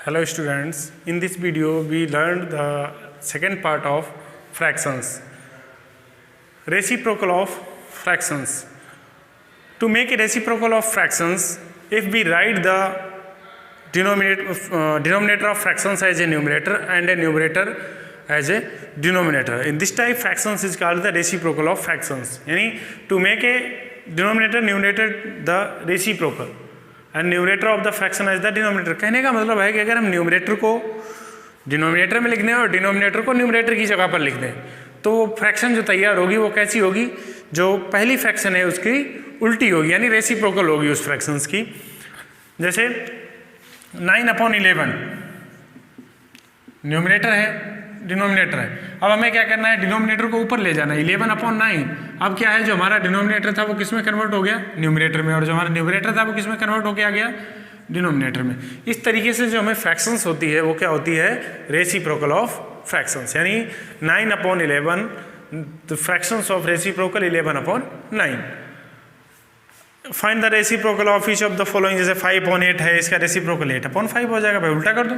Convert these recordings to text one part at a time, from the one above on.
Hello students, in this video we learned the second part of fractions, reciprocal of fractions. To make a reciprocal of fractions, if we write the denominator of fractions as a numerator and a numerator as a denominator, in this type fractions is called the reciprocal of fractions. Yani to make a denominator numerator the reciprocal and numerator of the fraction as the denominator. कहने का मतलब है कि अगर हम numerator को denominator में लिख दें और डिनोमिनेटर को न्यूमरेटर की जगह पर लिख दें तो वो फ्रैक्शन जो तैयार होगी वो कैसी होगी, जो पहली फ्रैक्शन है उसकी उल्टी होगी, यानी रेसिप्रोकल होगी उस फ्रैक्शंस की। जैसे 9/11 न्यूमरेटर है, डिनोमिनेटर है। अब हमें क्या करना है, डिनोमिनेटर को ऊपर ले जाना है, 11/9। अब क्या है, जो हमारा डिनोमिनेटर था वो किस में कन्वर्ट हो गया, न्यूमरेटर में, और जो हमारा न्यूमरेटर था वो किस में कन्वर्ट हो गया डिनोमिनेटर में। इस तरीके से जो हमें फ्रैक्शंस होती है वो क्या होती है, रेसिप्रोकल ऑफ फ्रैक्शंस। यानी 9/11 the fractions of reciprocal 11/9। Find the reciprocal of each of the following. जैसे 5/8 है, इसका रेसिप्रोकल 8/5 हो जाएगा। भाई उल्टा कर दो,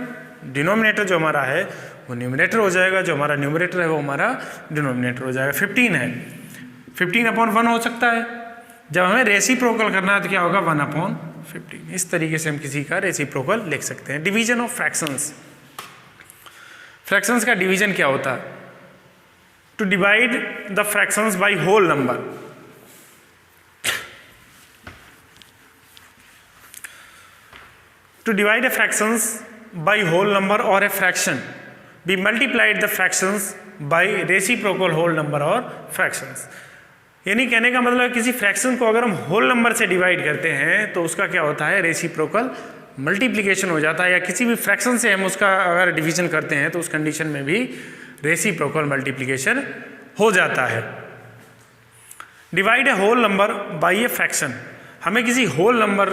डिनोमिनेटर जो हमारा है वो न्यूमरेटर हो जाएगा, जो हमारा न्यूमरेटर है वो हमारा डिनोमिनेटर हो जाएगा। 15 है, 15/1 हो सकता है। जब हमें रेसिप्रोकल करना है तो क्या होगा, 1/15। इस तरीके से हम किसी का रेसिप्रोकल लिख सकते हैं। Division of fractions. फ्रैक्शंस का डिवीजन क्या होता है, to divide the fractions by whole number. To divide a fractions by whole number or a fraction, we multiplied the fractions by reciprocal whole number or fractions। यानी कहने का मतलब है किसी फ्रैक्शन को अगर हम होल नंबर से डिवाइड करते हैं तो उसका क्या होता है, रेसिप्रोकल मल्टीप्लिकेशन हो जाता है। या किसी भी फ्रैक्शन से हम उसका अगर डिवीजन करते हैं तो उस कंडीशन में भी रेसिप्रोकल मल्टीप्लिकेशन हो जाता है। Divide a whole number by a fraction. हमें किसी होल नंबर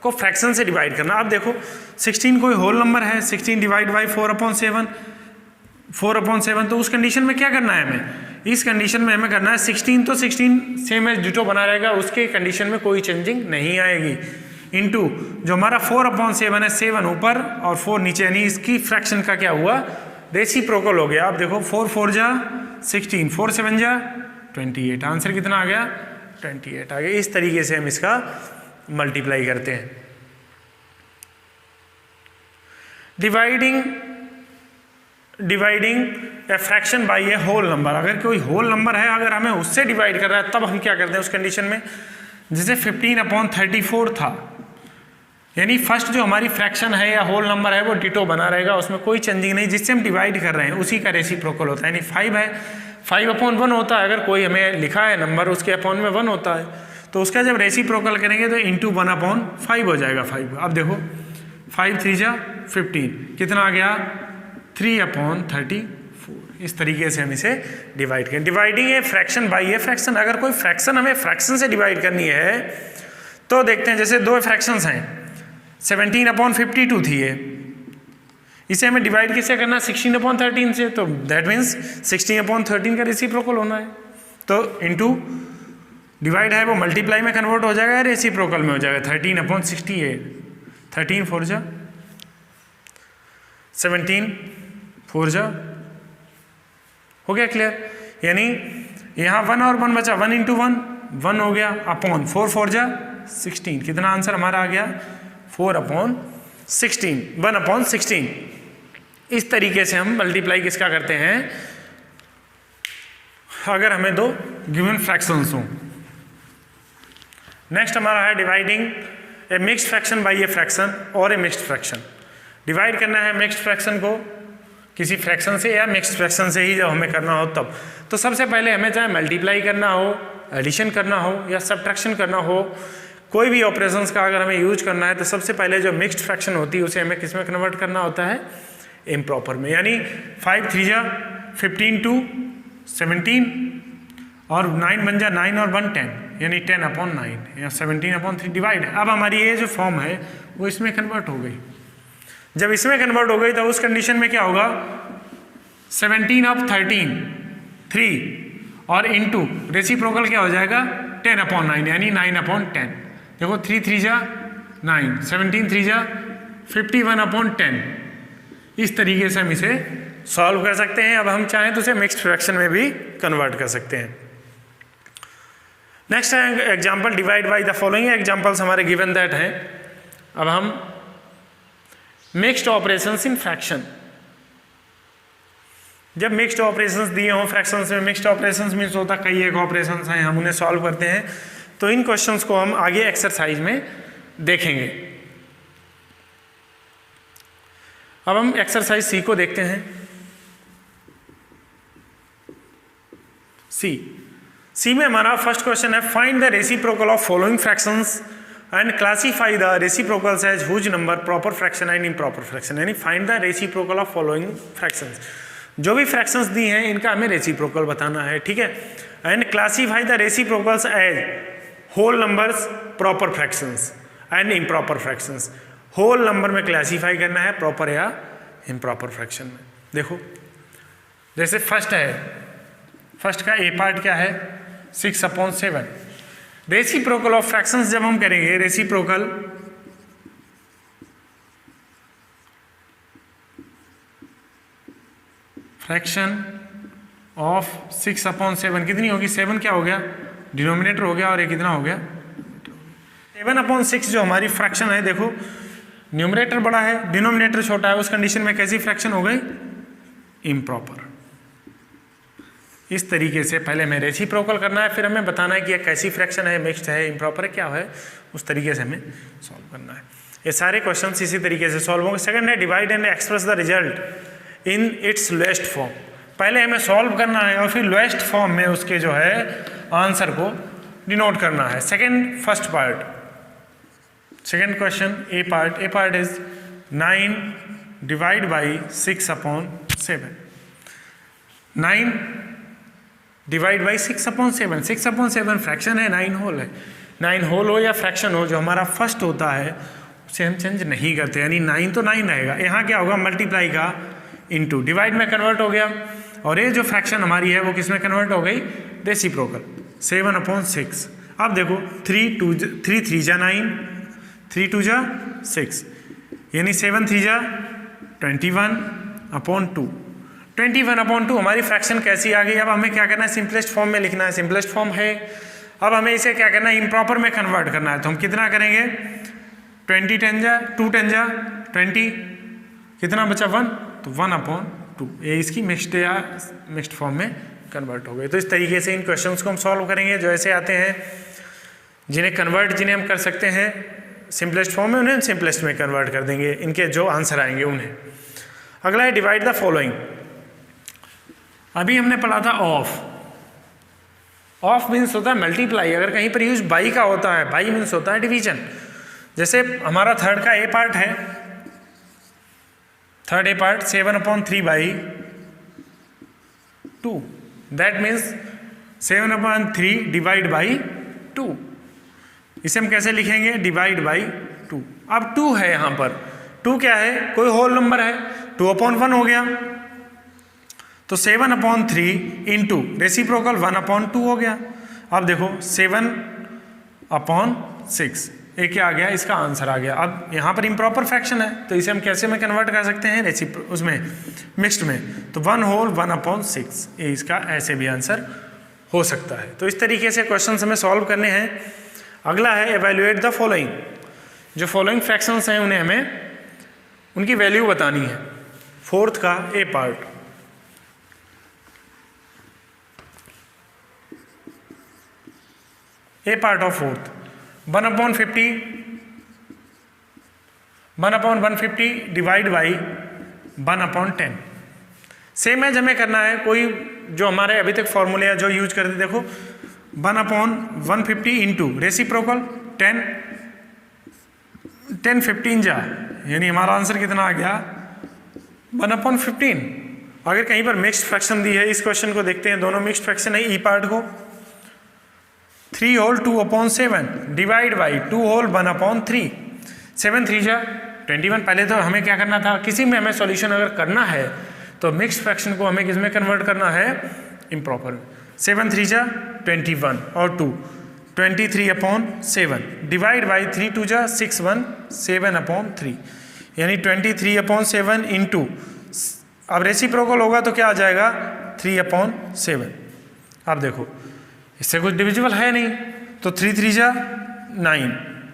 को फ्रैक्शन से डिवाइड करना। आप देखो 16 कोई होल नंबर है, 16 डिवाइड बाई 4/7, 4/7। तो उस कंडीशन में क्या करना है हमें, इस कंडीशन में हमें करना है 16 तो 16 सेम एज डिटो बना रहेगा, उसके कंडीशन में कोई चेंजिंग नहीं आएगी। इनटू जो हमारा 4/7 है, 7 ऊपर और 4 नीचे, यानी इसकी फ्रैक्शन का क्या हुआ, रेसिप्रोकल हो गया। आप देखो 4 4 जा 16, 4 7 जा 28। आंसर कितना आ गया, 28 आ गया। इस तरीके से हम इसका मल्टीप्लाई करते हैं। Dividing a fraction by a whole number. अगर कोई होल नंबर है, अगर हमें उससे डिवाइड कर रहा है तब हम क्या करते हैं उस कंडीशन में। जैसे 15/34 था, यानी फर्स्ट जो हमारी फ्रैक्शन है या होल नंबर है वो डिटो बना रहेगा, उसमें कोई चेंजिंग नहीं। जिससे हम डिवाइड कर रहे हैं उसी का रेसिप्रोकल होता है। यानी 5 है, 5/1 होता है। अगर कोई हमें लिखा है नंबर उसके अपॉन में 1 होता है, तो उसका जब रेसिप्रोकल करेंगे तो इंटू 1/5 हो जाएगा 5। अब देखो 5 3 जा 15, कितना आ गया 3/34। इस तरीके से हम इसे डिवाइड करें। Dividing a fraction by a fraction. अगर कोई फ्रैक्शन हमें फ्रैक्शन से डिवाइड करनी है तो देखते हैं, जैसे दो फ्रैक्शंस हैं, 17/52 थी ये, इसे हमें डिवाइड किससे करना है, 16/13 से। तो दैट मीन्स 16/13 का रेसिप्रोकल होना है। तो इंटू डिवाइड है वो मल्टीप्लाई में कन्वर्ट हो जाएगा, रेसिप्रोकल में हो जाएगा। 13/68, 13 4 जा 17, 4 जा हो गया, क्लियर। यानी यहाँ 1 और 1 बचा, 1 × 1 1 हो गया, अपॉन 4 4 जा 16। कितना आंसर हमारा आ गया, 4/16, 1/16। इस तरीके से हम मल्टीप्लाई किसका करते हैं, अगर हमें दो गिवन फ्रैक्शंस हों। नेक्स्ट हमारा है dividing A mixed fraction by a fraction और ए मिक्स्ड फ्रैक्शन। डिवाइड करना है मिक्स्ड फ्रैक्शन को किसी फ्रैक्शन से या मिक्स्ड फ्रैक्शन से ही जब हमें करना हो तब। तो सबसे पहले हमें चाहे मल्टीप्लाई करना हो, एडिशन करना हो या सब्ट्रैक्शन करना हो, कोई भी ऑपरेशंस का अगर हमें यूज करना है तो सबसे पहले जो मिक्स्ड फ्रैक्शन होती है उसे हमें किस में कन्वर्ट करना होता है, इम्प्रॉपर में। यानी 5 3 जा 15 2 17 और 9 बन जा 9 और 1 10, यानी 10/9 या 17/3 डिवाइड। अब हमारी ये जो फॉर्म है वो इसमें कन्वर्ट हो गई। जब इसमें कन्वर्ट हो गई तो उस कंडीशन में क्या होगा, 17/13 3 और इंटू रेसिप्रोकल क्या हो जाएगा, 10/9 यानी 9/10। देखो 3 3 जा 9, 17 3 जा 51/10। इस तरीके से हम इसे सॉल्व कर सकते हैं। अब हम चाहें तो इसे मिक्स्ड फ्रैक्शन में भी कन्वर्ट कर सकते हैं। नेक्स्ट है example, divide by the following examples हमारे गिवन दैट हैं। अब हम मिक्स्ड ऑपरेशंस इन फ्रैक्शन, जब मिक्स्ड ऑपरेशंस दिए हों फ्रैक्शंस में, मिक्स्ड ऑपरेशंस मीन्स होता कई एक ऑपरेशंस हैं, हम उन्हें सॉल्व करते हैं। तो इन क्वेश्चंस को हम आगे एक्सरसाइज में देखेंगे। अब हम एक्सरसाइज सी को देखते हैं। सी में हमारा फर्स्ट क्वेश्चन है, find the reciprocal of following fractions and classify the reciprocals as whole number proper fraction and improper fraction. यानी find the reciprocal of following fractions, जो भी फ्रैक्शंस दी हैं इनका हमें रेसिप्रोकल बताना है, ठीक है। And classify the reciprocals as whole numbers, proper fractions and improper fractions. Whole number में क्लासीफाई करना है, प्रॉपर या इम्प्रॉपर फ्रैक्शन में। देखो जैसे फर्स्ट है, फर्स्ट का ए पार्ट क्या है, 6/7। रेसिप्रोकल ऑफ फ्रैक्शंस जब हम करेंगे, रेसिप्रोकल फ्रैक्शन ऑफ 6/7 कितनी होगी, 7 क्या हो गया, डिनोमिनेटर हो गया, और ये कितना हो गया 7/6 जो हमारी फ्रैक्शन है। देखो न्यूमरेटर बड़ा है, डिनोमिनेटर छोटा है, उस कंडीशन में कैसी फ्रैक्शन हो गई, इम्प्रॉपर। इस तरीके से पहले हमें रेसिप्रोकल करना है, फिर हमें बताना है कि यह कैसी फ्रैक्शन है, मिक्स्ड है, इम्प्रॉपर है, क्या है, उस तरीके से हमें सॉल्व करना है। ये सारे क्वेश्चन इसी तरीके से सॉल्व होंगे। सेकंड है, divide and express the result in its lowest form. पहले हमें सॉल्व करना है और फिर लोएस्ट फॉर्म में उसके जो है आंसर को डिनोट करना है। Second first part, second question A part is 9 divide by 6/7। 9 divide by 6/7। 6/7 fraction है, 9 होल है। 9 होल हो या फ्रैक्शन हो, जो हमारा फर्स्ट होता है उसे हम चेंज नहीं करते, यानी 9 तो 9 रहेगा। यहाँ क्या होगा, मल्टीप्लाई का इनटू, डिवाइड में कन्वर्ट हो गया, और ये जो फ्रैक्शन हमारी है वो किस में कन्वर्ट हो गई, रेसिप्रोकल, 7/6। अब देखो 3 3 जा 9, 3 2 जा 6, यानी 7 3 जा 21/2। 21/2 हमारी फ्रैक्शन कैसी आ गई। अब हमें क्या करना है, सिंपलेस्ट फॉर्म में लिखना है, सिंपलेस्ट फॉर्म है। अब हमें इसे क्या करना है, इम्प्रॉपर में कन्वर्ट करना है। तो हम कितना करेंगे, 20 10 जा 2 10 जा 20, कितना बचा 1, तो 1/2। ये इसकी मिक्स्ड या मिक्स्ड फॉर्म में कन्वर्ट हो गई। तो इस तरीके से इन क्वेश्चंस को हम सॉल्व करेंगे, जो ऐसे आते हैं जिन्हें हम कर सकते हैं सिंपलेस्ट फॉर्म में, उन्हें हम सिंपलेस्ट में कन्वर्ट कर देंगे, इनके जो आंसर आएंगे उन्हें। अगला है डिवाइड द फॉलोइंग। अभी हमने पढ़ा था ऑफ मीन्स होता है मल्टीप्लाई। अगर कहीं पर यूज बाई का होता है, बाई मीन्स होता है डिवीजन। जैसे हमारा थर्ड का ए पार्ट है, third A part 7/3/2, that means 7/3 divide by 2। इसे हम कैसे लिखेंगे, डिवाइड बाई 2। अब 2 है यहाँ पर, 2 क्या है, कोई होल नंबर है, 2/1 हो गया, तो 7/3 इंटू रेसिप्रोकल 1/2 हो गया। अब देखो 7/6, ये क्या आ गया, इसका आंसर आ गया। अब यहाँ पर इम्प्रॉपर फ्रैक्शन है, तो इसे हम कैसे में कन्वर्ट कर सकते हैं, उसमें मिक्स्ड में, तो 1 होल 1/6, ये इसका ऐसे भी आंसर हो सकता है। तो इस तरीके से क्वेश्चन हमें सॉल्व करने हैं। अगला है एवेल्युएट द फॉलोइंग। जो फॉलोइंग फ्रैक्शंस हैं उन्हें हमें उनकी वैल्यू बतानी है। फोर्थ का A part, A part of fourth 1/150 divide by 1/10। Same as हमें करना है, कोई जो हमारे अभी तक फॉर्मूले जो यूज करते, देखो 1/150 इंटू रेसिप्रोकल 10 15 जा, यानी हमारा आंसर कितना आ गया 1/15। अगर कहीं पर मिक्स्ड फ्रैक्शन दी है, इस क्वेश्चन को देखते हैं, दोनों मिक्स्ड फ्रैक्शन है। ई पार्ट को 3 होल 2/7 डिवाइड बाई 2 होल 1/3, 7 3 जा 21। पहले तो हमें क्या करना था, किसी में हमें सॉल्यूशन अगर करना है तो मिक्स्ड फ्रैक्शन को हमें किसमें कन्वर्ट करना है, इम्प्रॉपर में। 7 3 जा 21 और 2 23/7 डिवाइड बाई 3 2 जा 6 1 7/3, यानी 23/7 इंटू, अब रेसिप्रोकल होगा तो क्या आ जाएगा 3/7। अब देखो इससे कुछ डिविजिबल है नहीं, तो 3 3 जा 9,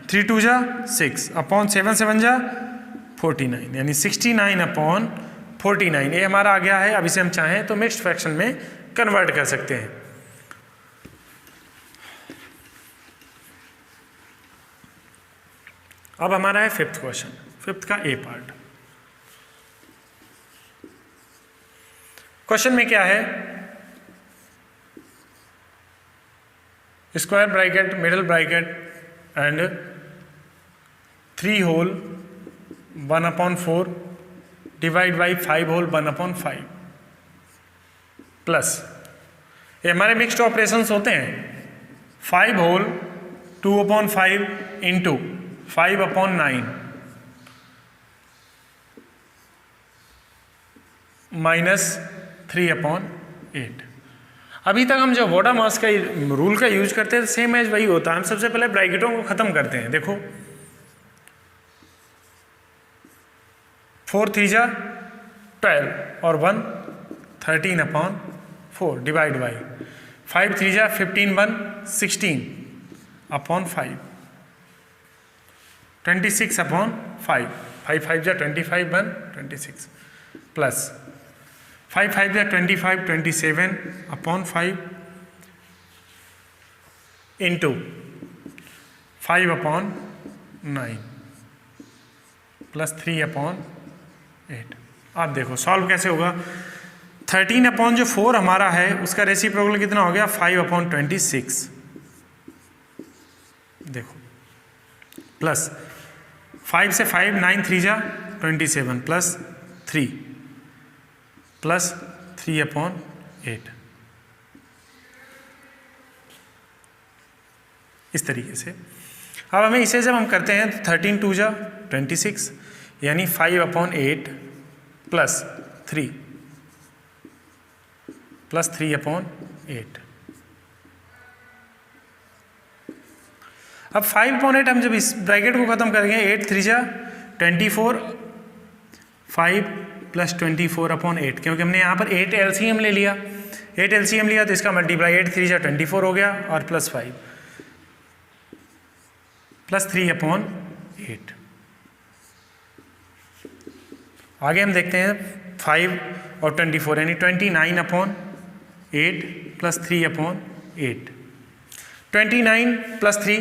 3 2 जा 6 अपॉन 7 7 जा 49, यानी 69/49 ये हमारा आ गया है। अब इसे हम चाहें तो मिक्स्ड फ्रैक्शन में कन्वर्ट कर सकते हैं। अब हमारा है फिफ्थ क्वेश्चन, फिफ्थ का ए पार्ट। क्वेश्चन में क्या है, square bracket, middle bracket and 3 whole 1/4 divide by 5 whole 1/5 plus, ये हमारे मिक्स्ड ऑपरेशंस होते हैं, 5 होल 2/5 इंटू 5/9 माइनस 3/8। अभी तक हम जो वोडामास का रूल का यूज करते हैं सेम एज वही होता है। हम सबसे पहले ब्रैकेटों को खत्म करते हैं। देखो 4 3 जा 12 और 1 13/4 डिवाइड बाई 5 3 जा 15 1 16/5 26/5 5 5 जा 25 1 26 प्लस 5 5 जा 25 27/5 इंटू 5/9 प्लस 3/8। आप देखो सॉल्व कैसे होगा। 13/4 हमारा है, उसका रेसिप्रोकल कितना हो गया 5/26। देखो प्लस 5 से 5 9 3 जा 27 प्लस 3 प्लस 3/8। इस तरीके से अब हमें इसे जब हम करते हैं तो 13 2 जा 26 यानी 5/8 प्लस 3 प्लस 3/8। अब 5/8 हम जब इस ब्रैकेट को खत्म करेंगे 8 3 जा 24 5 प्लस 24/8, क्योंकि हमने यहाँ पर 8 LCM ले लिया, 8 LCM लिया तो इसका मल्टीप्लाई 8 3 जा 24 हो गया और प्लस 5 प्लस 3/8। आगे हम देखते हैं 5 और 24 यानी 29/8 प्लस 3/8। 29 प्लस 3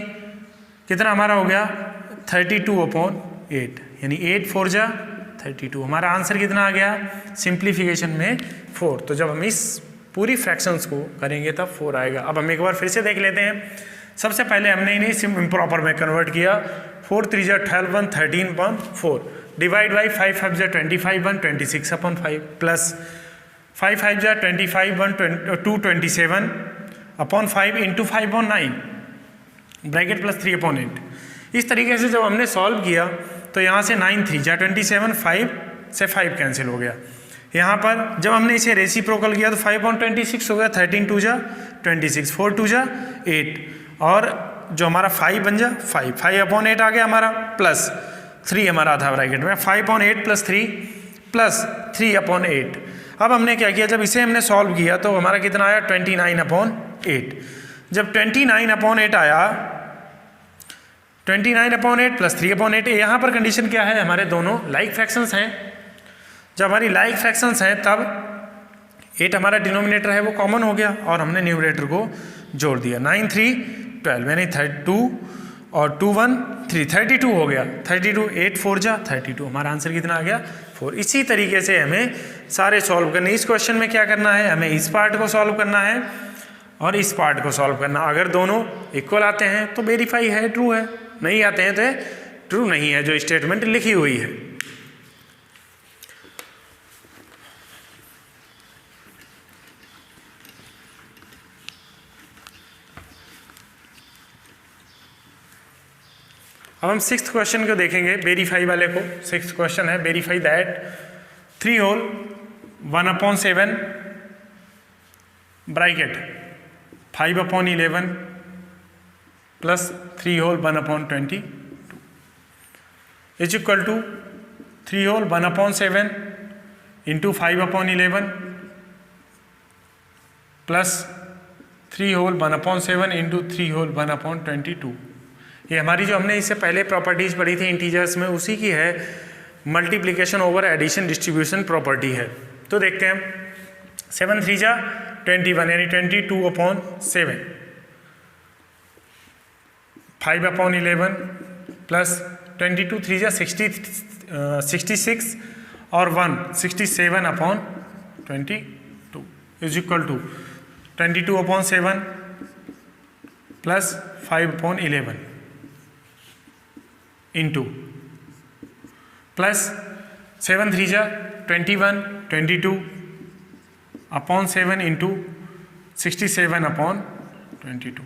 कितना हमारा हो गया 32/8, यानी 8 4 जा 32। हमारा आंसर कितना आ गया सिंप्लीफिकेशन में 4। तो जब हम इस पूरी फ्रैक्शंस को करेंगे तब 4 आएगा। अब हम एक बार फिर से देख लेते हैं। सबसे पहले हमने इन्हें इम्प्रॉपर में कन्वर्ट किया। 4 3 जा 12 1 13/4 डिवाइड बाई 5 5 जा 25 1 26/5 प्लस 5 5 जा 25 1 2 27/5 इंटू 5/9 ब्रैकेट प्लस 3/8। इस तरीके से जब हमने सॉल्व किया तो यहाँ से 9 3 जा 27 5 से 5 कैंसिल हो गया। यहाँ पर जब हमने इसे रेसिप्रोकल किया तो 5/26 हो गया, 13 2 जा 26 4 2 जा 8 और जो हमारा 5 बन जा 5/8 आ गया हमारा प्लस 3 हमारा था ब्रैकेट में 5/8 प्लस 3 प्लस 3/8। अब हमने क्या किया, जब इसे हमने सॉल्व किया तो हमारा कितना आया 29/8। जब 29/8 आया 29/8 प्लस 3/8, यहाँ पर कंडीशन क्या है, हमारे दोनों लाइक फ्रैक्शंस हैं। जब हमारी लाइक फ्रैक्शंस हैं तब 8 हमारा डिनोमिनेटर है वो कॉमन हो गया और हमने न्यूमरेटर को जोड़ दिया। 9 3 12 यानी 32 और 2 1 3 32 हो गया। 32 8 4 जा 32, हमारा आंसर कितना आ गया 4। इसी तरीके से हमें सारे सॉल्व करने। इस क्वेश्चन में क्या करना है, हमें इस पार्ट को सॉल्व करना है और इस पार्ट को सॉल्व करना। अगर दोनों इक्वल आते हैं तो वेरीफाई है, ट्रू है, नहीं आते हैं तो ट्रू नहीं है जो स्टेटमेंट लिखी हुई है। अब हम 6th क्वेश्चन को देखेंगे, वेरीफाई वाले को। 6th क्वेश्चन है verify that 3 whole 1/7 bracket 5/11 plus 3 whole 1/22 is equal to 3 whole 1/7 into 5/11 plus 3 whole 1/7 into 3 whole 1/22। ये हमारी जो हमने इससे पहले प्रॉपर्टीज़ पढ़ी थी इंटीजर्स में, उसी की है, multiplication over addition distribution property है। तो देखते हैं, 7 3 जा 21 यानी 22/7, 5/11 प्लस 22 3 जा 66 और 1 67/22 is equal to 22/7 plus 5/11 into plus 7 3 जा 21 22/7 इंटू 67/22।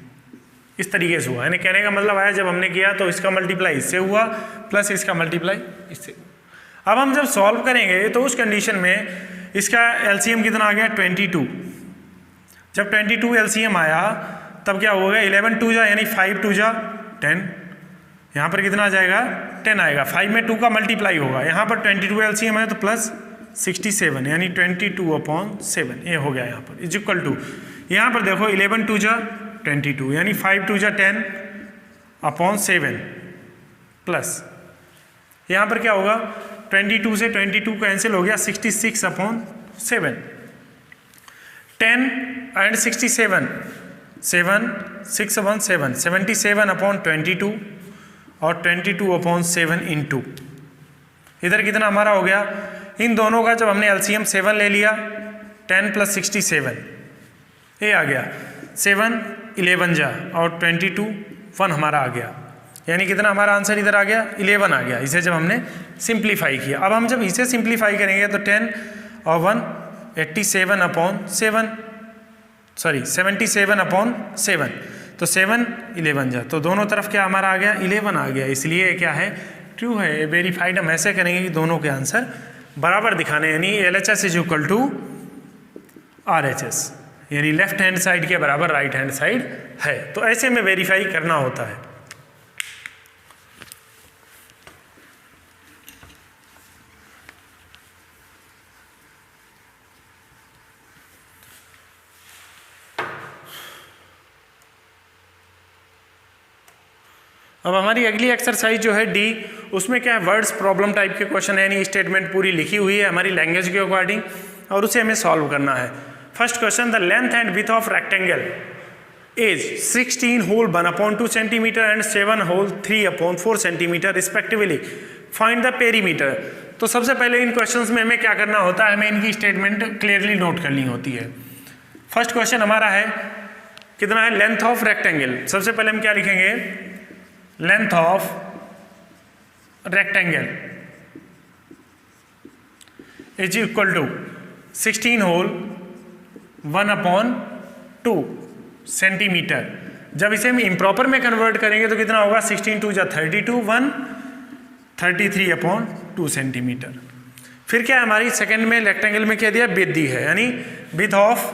इस तरीके से हुआ, यानी कहने का मतलब आया जब हमने किया तो इसका मल्टीप्लाई इससे हुआ प्लस इसका मल्टीप्लाई इससे। अब हम जब सॉल्व करेंगे तो उस कंडीशन में इसका एलसीएम कितना आ गया 22। जब 22 एलसीएम आया तब क्या होगा 11 2 जा यानी 5 2 जा 10, यहाँ पर कितना आ जाएगा 10 आएगा, 5 में 2 का मल्टीप्लाई होगा, यहाँ पर 22 एलसीएम है तो प्लस 67 यानी 22/7 ये हो गया यहाँ पर इज इक्वल टू, यहाँ पर देखो 11 2 जा 22 यानी 5 2 जा 10/7 प्लस यहाँ पर क्या होगा 22 से 22 कैंसिल हो गया 66/7, 10 एंड 67 7 6/7 77/22 और 22/7 इंटू इधर कितना हमारा हो गया, इन दोनों का जब हमने एलसीएम 7 ले लिया 10 प्लस 67 ये आ गया 7 11 जा और 22 1 हमारा आ गया, यानी कितना हमारा आंसर इधर आ गया 11 आ गया। इसे जब हमने सिंप्लीफाई किया, अब हम जब इसे सिंप्लीफाई करेंगे तो 10 और 1 77/7 तो 7 11 जा, तो दोनों तरफ क्या हमारा आ गया 11 आ गया, इसलिए क्या है ट्रू है। वेरीफाइड हम ऐसे करेंगे कि दोनों के आंसर बराबर दिखाने, यानी LHS is equal to RHS, यानी लेफ्ट हैंड साइड के बराबर राइट हैंड साइड है, तो ऐसे में वेरीफाई करना होता है। अब हमारी अगली एक्सरसाइज जो है D, उसमें क्या है वर्ड्स प्रॉब्लम टाइप के क्वेश्चन है, यानी स्टेटमेंट पूरी लिखी हुई है हमारी लैंग्वेज के अकॉर्डिंग और उसे हमें सॉल्व करना है। First question, the length and width of rectangle is 16 whole 1/2 centimetre and 7 whole 3/4 centimetre respectively, find the perimeter. तो सबसे पहले इन क्वेश्चंस में हमें क्या करना होता है, हमें इनकी स्टेटमेंट क्लियरली नोट करनी होती है। फर्स्ट क्वेश्चन हमारा है कितना है लेंथ ऑफ रेक्टेंगल, सबसे पहले हम क्या लिखेंगे length of rectangle is equal to 16 whole 1/2 centimetre. जब इसे हम इम्प्रॉपर में कन्वर्ट करेंगे तो कितना होगा 16 2 जा 32 1 33/2 सेंटीमीटर। फिर क्या हमारी सेकंड में रेक्टेंगल में क्या दिया विड्थ दी है, यानी विड्थ ऑफ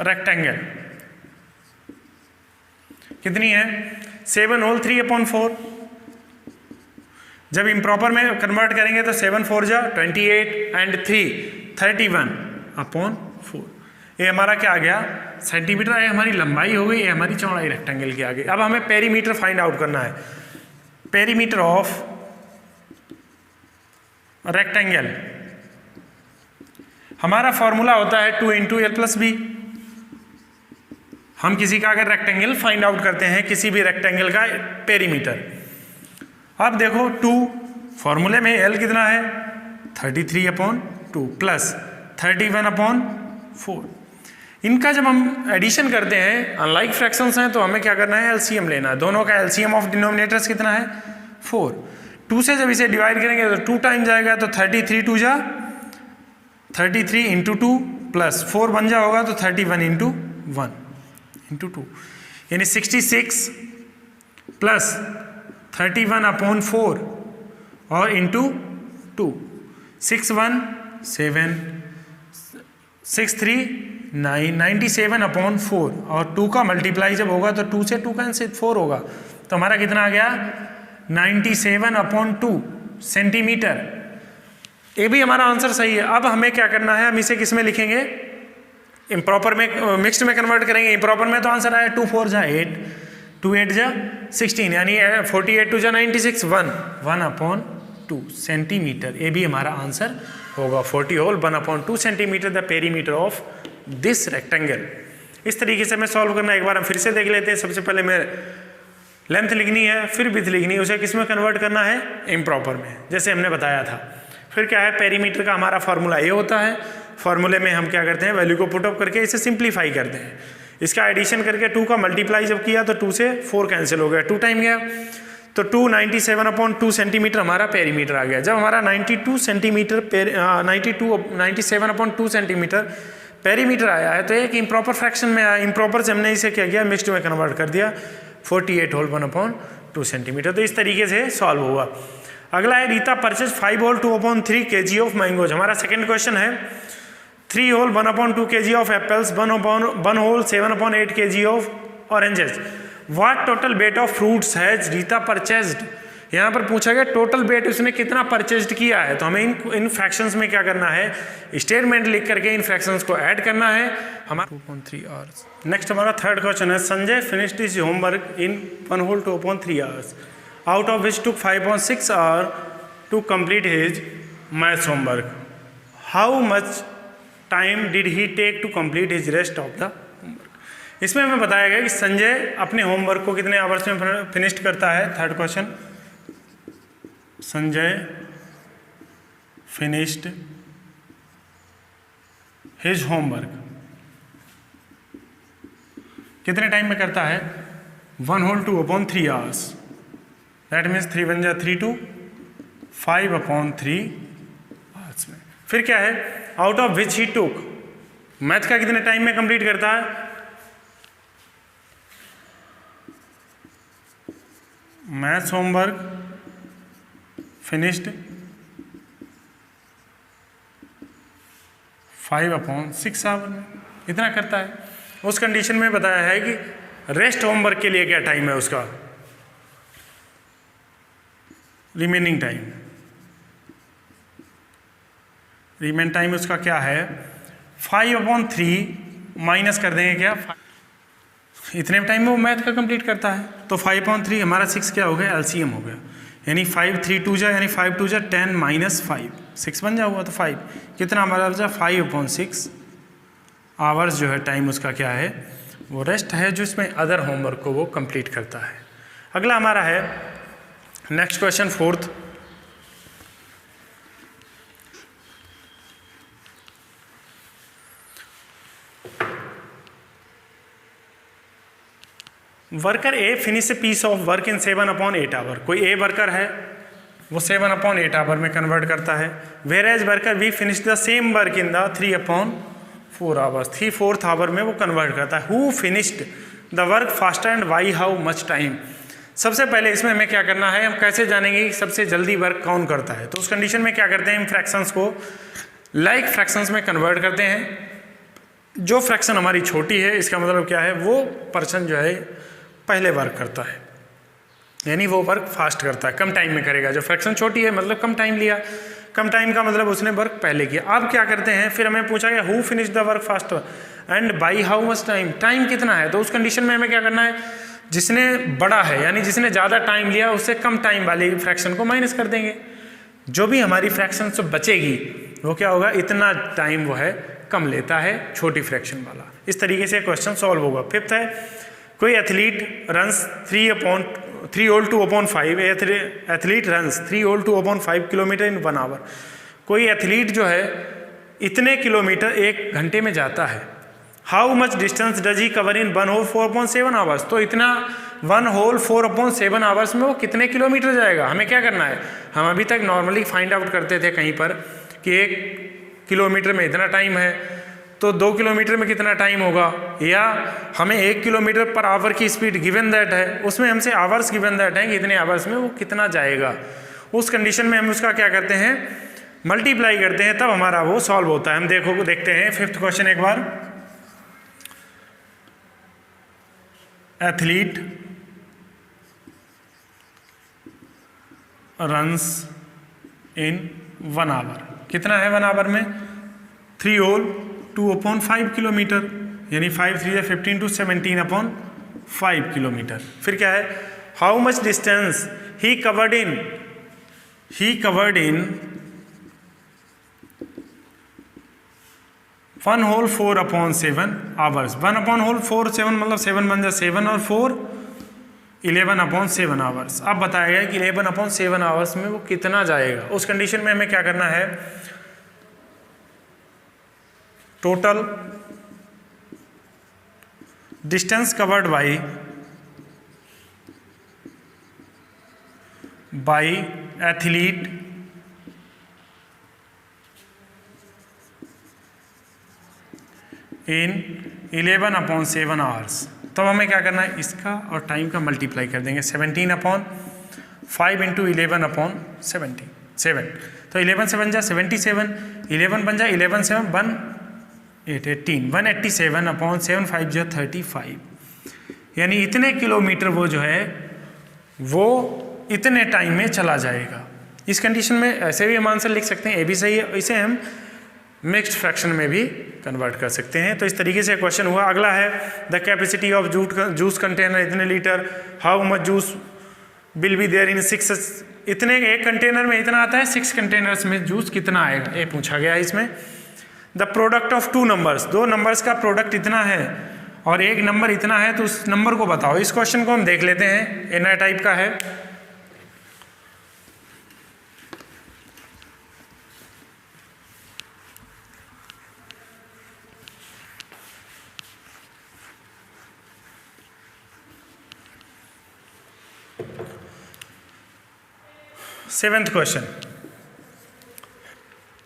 रेक्टेंगल कितनी है 7 होल 3/4। जब इम्प्रॉपर में कन्वर्ट करेंगे तो 7 4 जा 28 एंड 3 31/4। ये हमारा क्या आ गया सेंटीमीटर, ये हमारी लंबाई हो गई, ये हमारी चौड़ाई रेक्टेंगल की आ गई। अब हमें पेरीमीटर फाइंड आउट करना है। पेरीमीटर ऑफ रेक्टेंगल हमारा फॉर्मूला होता है 2 × L+B। हम किसी का अगर रेक्टेंगल फाइंड आउट करते हैं, किसी भी रेक्टेंगल का पेरीमीटर, अब देखो 2 फॉर्मूले में L कितना है 33/2 प्लस 31/4। इनका जब हम एडिशन करते हैं, अनलाइक फ्रैक्शंस हैं, तो हमें क्या करना है एलसीएम लेना है। दोनों का एलसीएम ऑफ डिनोमिनेटर्स कितना है 4। 2 से जब इसे डिवाइड करेंगे तो 2 टाइम जाएगा, तो 33 2 जा 33 × 2 प्लस 4 बन जा होगा तो 31 × 1 × 2, यानी 66 प्लस 31/4 और इंटू 2 6 1 7 6 3 9 97/4 और 2 का मल्टीप्लाई जब होगा तो 2 से 2 कैंसिल 4 होगा, तो हमारा कितना आ गया 97/2 सेंटीमीटर। ये भी हमारा आंसर सही है। अब हमें क्या करना है, हम इसे किस में लिखेंगे, इम्प्रॉपर में, मिक्स्ड में कन्वर्ट करेंगे। इम्प्रॉपर में तो आंसर आया 2 4 जा 8, 2 8 जा 16, यानी 48 2 जा 96, 1/2 सेंटीमीटर। ये भी हमारा आंसर होगा 40 whole 1/2 centimetre the perimeter of this rectangle. इस तरीके से हमें सॉल्व करना है। एक बार हम फिर से देख लेते हैं। सबसे पहले मैं लेंथ लिखनी है, फिर विड्थ लिखनी है, उसे किस में कन्वर्ट करना है, इम्प्रॉपर में, जैसे हमने बताया था। फिर क्या है, पेरीमीटर का हमारा फार्मूला ये होता है। फार्मूले में हम क्या करते हैं, वैल्यू को पुट अप करके इसे सिंप्लीफाई करते हैं। इसका एडिशन करके 2 का मल्टीप्लाई जब किया तो 2 से 4 कैंसिल हो गया, 2 टाइम गया, तो 2 97/2 सेंटीमीटर हमारा पेरीमीटर आ गया। जब हमारा 97/2 सेंटीमीटर पेरीमीटर आया है तो एक इम्प्रॉपर फ्रैक्शन में आया। इम्प्रॉपर से हमने इसे क्या किया, मिक्स्ड में कन्वर्ट कर दिया, 48 होल 1/2 सेंटीमीटर। तो इस तरीके से सॉल्व हुआ। अगला है, Rita purchase 5 whole 2/3 kg of mangoes. हमारा सेकंड क्वेश्चन है 3 whole 1/2 kg of apples, 1 whole 7/8 kg of oranges. What total weight of fruits has Rita purchased. यहाँ पर पूछा गया टोटल वेट उसने कितना परचेज्ड किया है। तो हमें इन फ्रैक्शंस में क्या करना है, स्टेटमेंट लिख करके इन फ्रैक्शंस को ऐड करना है। हमारा 2.3 आवर्स। नेक्स्ट हमारा थर्ड क्वेश्चन है, Sanjay finished his homework in 1 whole 2.3 hours, out of which took 5.6 hours to complete his maths homework. How much time did he take to complete his rest of the homework? इसमें हमें बताया गया कि संजय अपने homework को कितने hours में finished करता है। Third question, Sanjay finished his homework कितने टाइम में करता है, 1 होल 2/3 आवर्स। दैट मीन्स 3 1 जा 3 2 5/3 आवर्स में। फिर क्या है, out of which he took, math का कितने टाइम में कंप्लीट करता है, मैथ्स होमवर्क फिनिश्ड 5/6 आवर में, इतना करता है। उस कंडीशन में बताया है कि रेस्ट होमवर्क के लिए क्या टाइम है उसका, रिमेनिंग टाइम उसका क्या है, 5/3 माइनस कर देंगे क्या, इतने टाइम में वो मैथ का कंप्लीट करता है। तो 5/3 हमारा 6 क्या हो गया, एलसीएम हो गया, यानी 5 3 2 जा, यानी 5 2 जा 10 माइनस 5 6 बन जा हुआ। तो 5 कितना हमारा बचा, 5/6 आवर्स जो है टाइम उसका क्या है, वो रेस्ट है, जो इसमें अदर होमवर्क को वो कंप्लीट करता है। अगला हमारा है next question, fourth, worker A finish a piece of work in 7/8 hour. कोई ए वर्कर है, वो 7/8 आवर में कन्वर्ट करता है। Where as worker B finish the same work in the 3/4 hours, 3/4 hour में वो कन्वर्ट करता है। Who finished the work faster and why how much time. सबसे पहले इसमें हमें क्या करना है, हम कैसे जानेंगे कि सबसे जल्दी वर्क कौन करता है। तो उस कंडीशन में क्या करते हैं, हम फ्रैक्शंस को लाइक फ्रैक्शंस में कन्वर्ट करते हैं। जो फ्रैक्शन हमारी छोटी है, इसका मतलब क्या है, वो पर्सन जो है पहले वर्क करता है, यानी वो वर्क फास्ट करता है, कम टाइम में करेगा। जो फ्रैक्शन छोटी है मतलब कम टाइम लिया, कम टाइम का मतलब उसने वर्क पहले किया। अब क्या करते हैं, फिर हमें पूछा गया who finish the work faster and by how much time, time कितना है। तो उस कंडीशन में हमें क्या करना है, जिसने बड़ा है यानी जिसने ज़्यादा टाइम लिया उससे कम टाइम वाली फ्रैक्शन को माइनस कर देंगे। जो भी हमारी फ्रैक्शन से बचेगी वो क्या होगा, इतना टाइम वो है कम लेता है छोटी फ्रैक्शन वाला। इस तरीके से क्वेश्चन सॉल्व होगा। फिफ्थ है, कोई athlete runs 3 whole 2/5, athlete runs 3 whole 2/5 kilometre in 1 hour. कोई एथलीट जो है इतने किलोमीटर 1 घंटे में जाता है। How much distance does he cover in 1 whole 4/7 hours. तो इतना 1 होल 4/7 आवर्स में वो कितने किलोमीटर जाएगा। हमें क्या करना है, हम अभी तक नॉर्मली फाइंड आउट करते थे कहीं पर कि 1 किलोमीटर में इतना टाइम है, तो 2 किलोमीटर में कितना टाइम होगा, या हमें 1 किलोमीटर पर आवर की स्पीड गिवन दैट है, उसमें हमसे आवर्स गिवन दैट है कि इतने आवर्स में वो कितना जाएगा। उस कंडीशन में हम उसका क्या करते हैं, मल्टीप्लाई करते हैं, तब हमारा वो सॉल्व होता है। हम देखते हैं फिफ्थ क्वेश्चन एक बार। Athlete runs in 1 hour. कितना है 1 आवर में? 3 होल 2/5 किलोमीटर, यानी 5 3 15 to 17/5 किलोमीटर। फिर क्या है? How much distance he covered in 1 whole 4/7 hours. 1 whole 4 7 मतलब 7 बन जाए 7 और 4 11/7 आवर्स। अब बताया गया कि 11/7 आवर्स में वो कितना जाएगा। उस कंडीशन में हमें क्या करना है? Total distance covered by athlete in 11/7 hours. तो हमें क्या करना है? इसका और टाइम का मल्टीप्लाई कर देंगे। 17/5 इंटू 11/7। तो 11 7 जा 77, 11 बन जा 11 7 1 8 18 187/7 5 जा 35। यानी इतने किलोमीटर वो जो है वो इतने टाइम में चला जाएगा। इस कंडीशन में ऐसे भी हम आंसर लिख सकते हैं, ए भी सही है। इसे हम मिक्स्ड फ्रैक्शन में भी कन्वर्ट कर सकते हैं। तो इस तरीके से क्वेश्चन हुआ। अगला है the capacity of juice container इतने litre, how much juice will be there in 6। इतने एक कंटेनर में इतना आता है, 6 कंटेनर्स में जूस कितना आएगा, ये पूछा गया है इसमें। The product of 2 numbers, 2 numbers का प्रोडक्ट इतना है और एक नंबर इतना है, तो उस नंबर को बताओ। इस क्वेश्चन को हम देख लेते हैं, ए नया टाइप का है। Seventh question,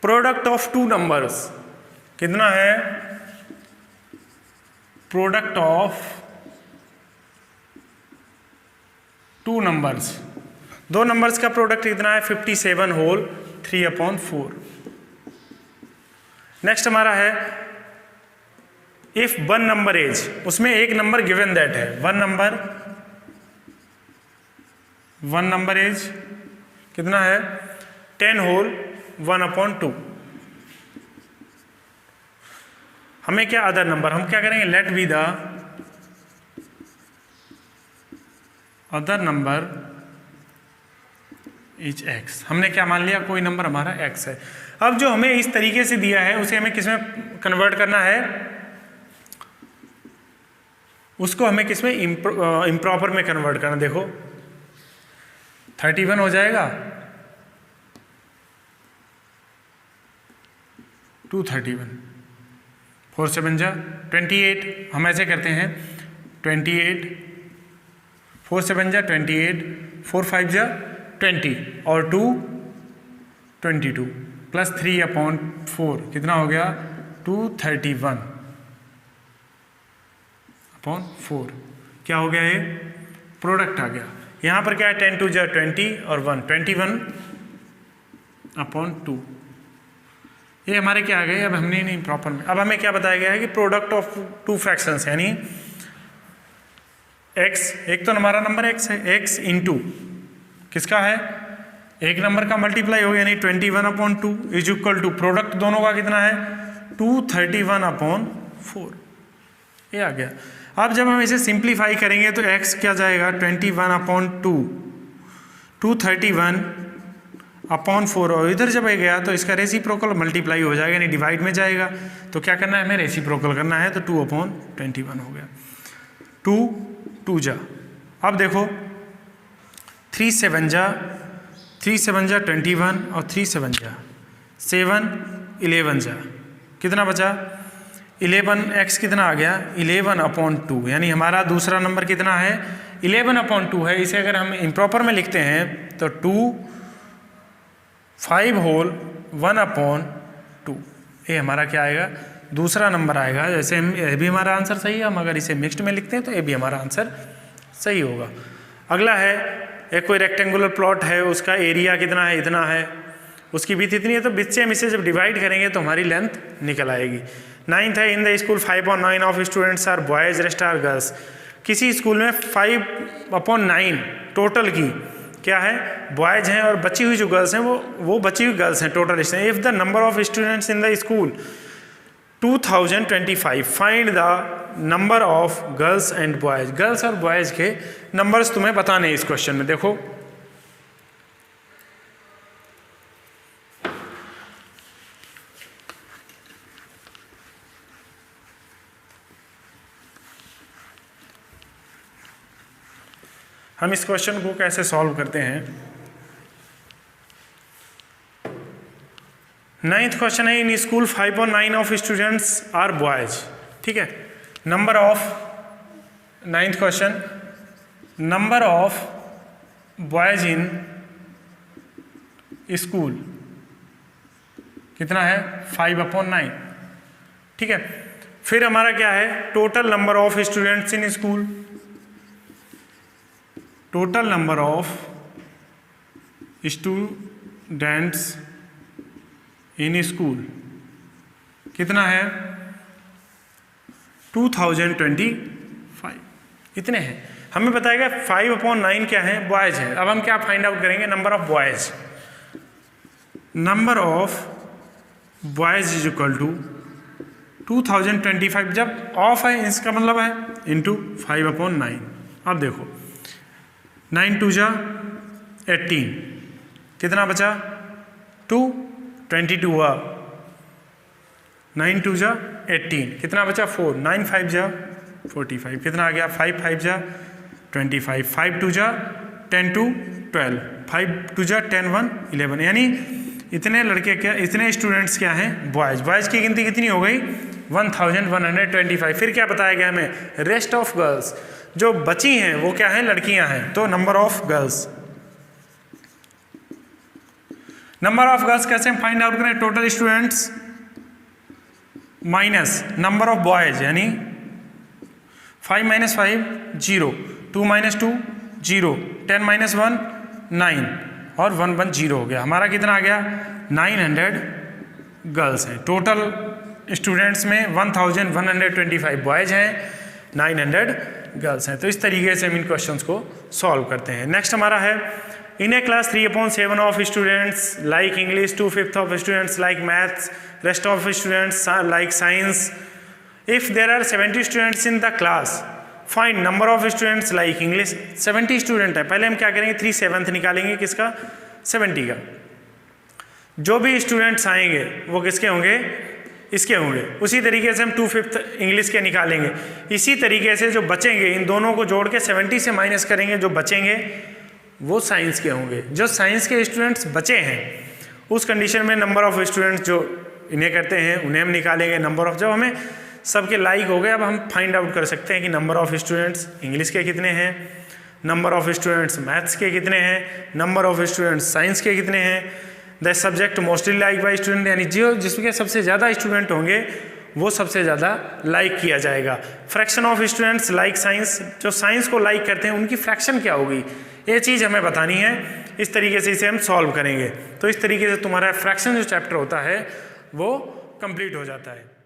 product of 2 numbers कितना है? प्रोडक्ट ऑफ 2 नंबर्स, 2 नंबर्स का प्रोडक्ट कितना है? 57 होल 3/4। नेक्स्ट हमारा है इफ 1 नंबर एज, उसमें एक नंबर गिवन दैट है, 1 नंबर एज कितना है? 10 होल 1/2। हमें क्या अदर नंबर, हम क्या करेंगे? Let be the other number is x। हमने क्या मान लिया? कोई नंबर हमारा x है। अब जो हमें इस तरीके से दिया है उसे हमें किसमें कन्वर्ट करना है? उसको हमें किसमें? इम्प्रॉपर में कन्वर्ट करना। देखो 31 हो जाएगा 231, 4 7 जा 28। हम ऐसे करते हैं 28, 4 7 जा 28, 4 5 जा 20 और 2 22 प्लस 3/4 कितना हो गया? 231/4। क्या हो गया? ये प्रोडक्ट आ गया। यहाँ पर क्या है? 10 2 जा 20 और 1 21/2। ये हमारे क्या आ गए? अब हमने नहीं प्रॉपर में, अब हमें क्या बताया गया है कि प्रोडक्ट ऑफ 2 फ्रैक्शंस, यानी x, एक तो हमारा नंबर x है, x इंटू किसका है? एक नंबर का मल्टीप्लाई हो गया, यानी 21/2 इज इक्वल टू प्रोडक्ट दोनों का कितना है? 231/4। ये आ गया। अब जब हम इसे सिंप्लीफाई करेंगे तो x क्या जाएगा? 21/2 231/4 और इधर जब गया तो इसका रेसिप्रोकल मल्टीप्लाई हो जाएगा, यानी डिवाइड में जाएगा। तो क्या करना है? हमें रेसिप्रोकल करना है, तो 2/21 हो गया। 2 जा, अब देखो 3 7 जा 21 और 3 7 जा 7 11 जा कितना बचा? 11x कितना आ गया? 11/2, यानी हमारा दूसरा नंबर कितना है? 11/2 है। इसे अगर हम इम्प्रॉपर में लिखते हैं तो 5 होल 1/2। ये हमारा क्या आएगा? दूसरा नंबर आएगा। जैसे हम, ये भी हमारा आंसर सही है। हम अगर इसे मिक्स्ड में लिखते हैं तो ये भी हमारा आंसर सही होगा। अगला है, एक कोई रेक्टेंगुलर प्लॉट है, उसका एरिया कितना है? इतना है, उसकी विड्थ इतनी है, तो विड्थ से हम इसे जब डिवाइड करेंगे तो हमारी लेंथ निकल आएगी। 9th है, in the school 5/9 of students are boys, rest are girls. किसी स्कूल में 5/9 टोटल की क्या है, बॉयज़ हैं, और बची हुई जो गर्ल्स हैं वो बची हुई गर्ल्स हैं total student. If the number of students in the school 2025, find the number of girls and boys. Girls और बॉयज़ के नंबर्स तुम्हें बताने हैं इस क्वेश्चन में। देखो हम इस क्वेश्चन को कैसे सॉल्व करते हैं। 9th क्वेश्चन है, in school 5/9 of students are boys. ठीक है, number of 9th question, number of boys in school कितना है, 5/9। ठीक है, फिर हमारा क्या है, total number of students in school, total number of students in school कितना है, 2025 इतने हैं। हमें बताएगा 5/9 क्या है, बॉयज़ है। अब हम क्या फाइंड आउट करेंगे, number of boys. Number of boys is equal to 2025, जब ऑफ है इसका मतलब है इंटू 5/9। अब देखो 9 2 जा 18, कितना बचा 2, 22 हुआ, 9 2 जा 18, कितना बचा 4, 9 5 जा 45, कितना आ गया 5 5 जा 25, 5 2 जा 10 2 12, 5 2 जा 10 1 11, यानी इतने लड़के क्या, इतने स्टूडेंट्स क्या हैं, बॉयज़। बॉयज़ की गिनती कितनी हो गई, 1125। फिर क्या बताया गया हमें, रेस्ट ऑफ गर्ल्स, जो बची हैं वो क्या है, लड़कियां हैं। तो number of girls, number of girls कैसे हम फाइंड आउट करें, total students minus number of boys, यानी 5 - 5 0, 2 - 2 0, 10 - 1 9 और 1 1 0 हो गया। हमारा कितना आ गया, 900 गर्ल्स हैं। टोटल स्टूडेंट्स में 1125 बॉयज हैं, 900 गर्ल्स हैं। तो इस तरीके से हम इन क्वेश्चंस को सॉल्व करते हैं। नेक्स्ट हमारा है, in a class 3/7 of students like English, 2/5 of students like maths, rest of students like science. If there are 70 students in the class, find number of students like English. 70 student है, पहले हम क्या करेंगे, 3/7 निकालेंगे, किसका, 70 का। जो भी स्टूडेंट्स आएंगे वो किसके होंगे, इसके होंगे। उसी तरीके से हम 2/5 इंग्लिश के निकालेंगे। इसी तरीके से जो बचेंगे, इन दोनों को जोड़ के 70 से माइनस करेंगे, जो बचेंगे वो साइंस के होंगे। जो साइंस के स्टूडेंट्स बचे हैं उस कंडीशन में नंबर ऑफ स्टूडेंट्स जो इन्हें करते हैं उन्हें हम निकालेंगे। नंबर ऑफ, जब हमें सबके लाइक हो गए, अब हम फाइंड आउट कर सकते हैं कि नंबर ऑफ स्टूडेंट्स इंग्लिश के कितने हैं, नंबर ऑफ स्टूडेंट्स मैथ्स के कितने हैं, नंबर ऑफ स्टूडेंट्स साइंस के कितने हैं। The subject mostly like by student, यानी जो जिसके सबसे ज़्यादा स्टूडेंट होंगे वो सबसे ज़्यादा लाइक किया जाएगा। Fraction of students like science, जो साइंस को लाइक करते हैं उनकी फ्रैक्शन क्या होगी, ये चीज़ हमें बतानी है। इस तरीके से इसे हम सॉल्व करेंगे। तो इस तरीके से तुम्हारा फ्रैक्शन जो चैप्टर होता है वो कंप्लीट हो जाता है।